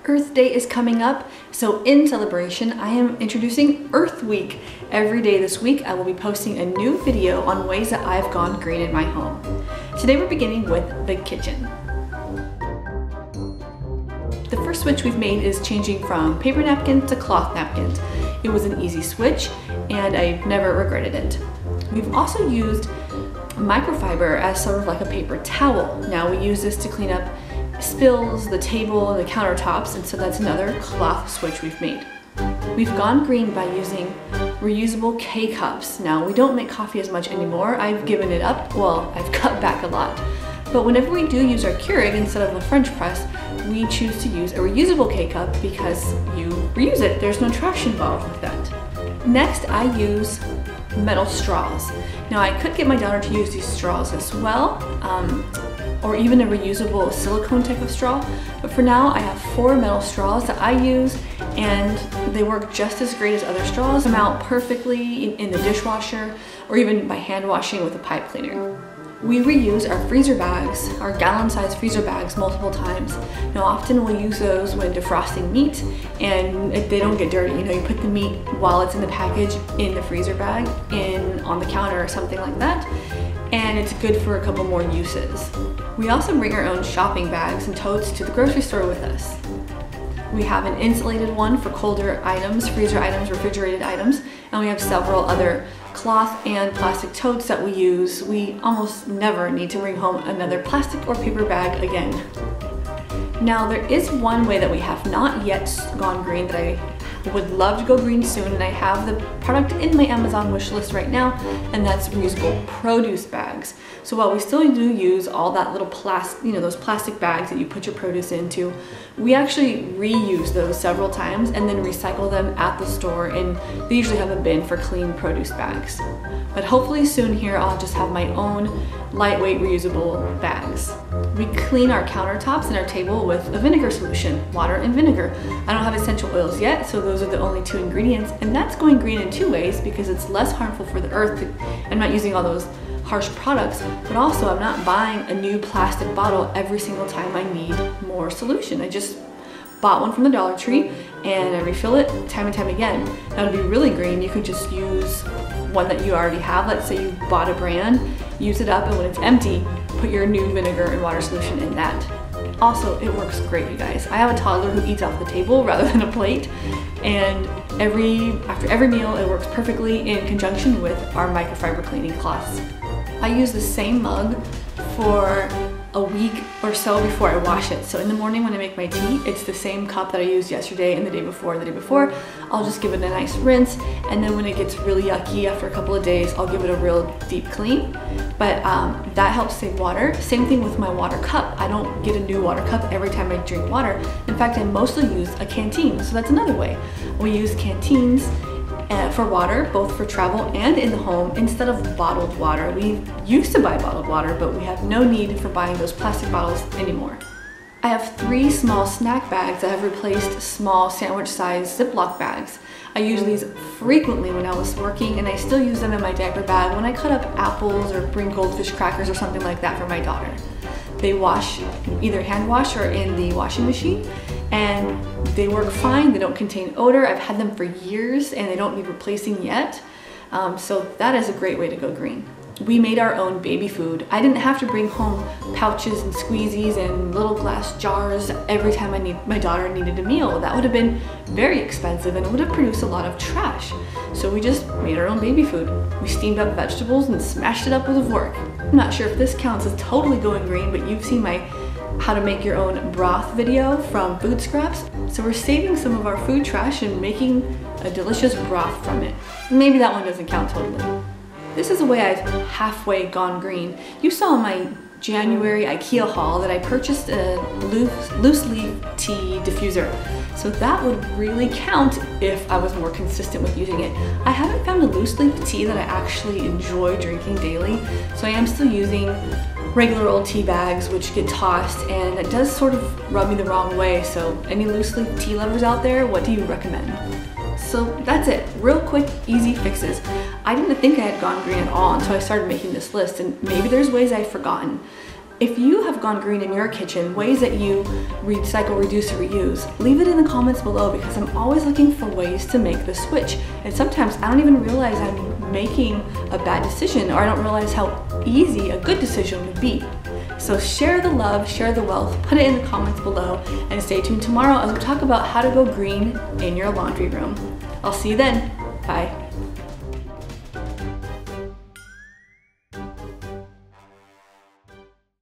Earth Day is coming up, so in celebration, I am introducing Earth Week. Every day this week, I will be posting a new video on ways that I've gone green in my home. Today we're beginning with the kitchen. The first switch we've made is changing from paper napkins to cloth napkins. It was an easy switch, and I've never regretted it. We've also used microfiber as sort of like a paper towel. Now we use this to clean up spills, the table, and the countertops, and so that's another cloth switch we've made. We've gone green by using reusable K-cups. Now we don't make coffee as much anymore. I've given it up. Well, I've cut back a lot. But whenever we do use our Keurig instead of a French press, we choose to use a reusable K-cup because you reuse it. There's no trash involved with that. Next, I use metal straws. Now I could get my daughter to use these straws as well, or even a reusable silicone type of straw. But for now, I have 4 metal straws that I use, and they work just as great as other straws. Come out perfectly in the dishwasher, or even by hand washing with a pipe cleaner. We reuse our freezer bags, our gallon-sized freezer bags, multiple times. Now often we'll use those when defrosting meat, and if they don't get dirty, you know, you put the meat while it's in the package in the freezer bag, on the counter or something like that, and it's good for a couple more uses. We also bring our own shopping bags and totes to the grocery store with us. We have an insulated one for colder items, freezer items, refrigerated items, and we have several other cloth and plastic totes that we use. We almost never need to bring home another plastic or paper bag again. Now there is one way that we have not yet gone green that I would love to go green soon, and I have the product in my Amazon wish list right now, and that's reusable produce bags. So while we still do use all that little plastic, those plastic bags that you put your produce into, we actually reuse those several times and then recycle them at the store, and they usually have a bin for clean produce bags. But hopefully soon here I'll just have my own lightweight reusable bags. We clean our countertops and our table with a vinegar solution, water and vinegar. I don't have essential oils yet, so those are the only 2 ingredients, and that's going green in 2 ways because it's less harmful for the earth. I'm not using all those harsh products, but also I'm not buying a new plastic bottle every single time I need more solution. I just bought one from the Dollar Tree and I refill it time and time again. Now to be really green, you could just use one that you already have. Let's say you bought a brand, use it up, and when it's empty, put your new vinegar and water solution in that. Also, it works great, you guys. I have a toddler who eats off the table rather than a plate, and after every meal, it works perfectly in conjunction with our microfiber cleaning cloths. I use the same mug for a week or so before I wash it. So in the morning when I make my tea, it's the same cup that I used yesterday and the day before and the day before. I'll just give it a nice rinse, and then when it gets really yucky after a couple of days, I'll give it a real deep clean. But that helps save water. Same thing with my water cup. I don't get a new water cup every time I drink water. In fact, I mostly use a canteen, so that's another way. We use canteens for water, both for travel and in the home, instead of bottled water. We used to buy bottled water, but we have no need for buying those plastic bottles anymore. I have 3 small snack bags that have replaced small sandwich-sized Ziploc bags. I use these frequently when I was working, and I still use them in my diaper bag when I cut up apples or bring goldfish crackers or something like that for my daughter. They wash, either hand wash or in the washing machine, and they work fine. They don't contain odor. I've had them for years and they don't need replacing yet. So that is a great way to go green. We made our own baby food. I didn't have to bring home pouches and squeezies and little glass jars every time my daughter needed a meal. That would have been very expensive and it would have produced a lot of trash. So we just made our own baby food. We steamed up vegetables and smashed it up with a fork. I'm not sure if this counts as totally going green, but you've seen my how to make your own broth video from Food Scraps. So we're saving some of our food trash and making a delicious broth from it. Maybe that one doesn't count totally. This is a way I've halfway gone green. You saw in my January IKEA haul that I purchased a loose leaf tea diffuser. So that would really count if I was more consistent with using it. I haven't found a loose leaf tea that I actually enjoy drinking daily, so I am still using regular old tea bags which get tossed, and it does sort of rub me the wrong way. So any loose leaf tea lovers out there, what do you recommend? So that's it, real quick, easy fixes. I didn't think I had gone green at all until I started making this list, and maybe there's ways I've forgotten. If you have gone green in your kitchen, ways that you recycle, reduce, or reuse, leave it in the comments below because I'm always looking for ways to make the switch. And sometimes I don't even realize I'm making a bad decision, or I don't realize how easy a good decision would be. So share the love, share the wealth, put it in the comments below, and stay tuned tomorrow as we talk about how to go green in your laundry room. I'll see you then. Bye.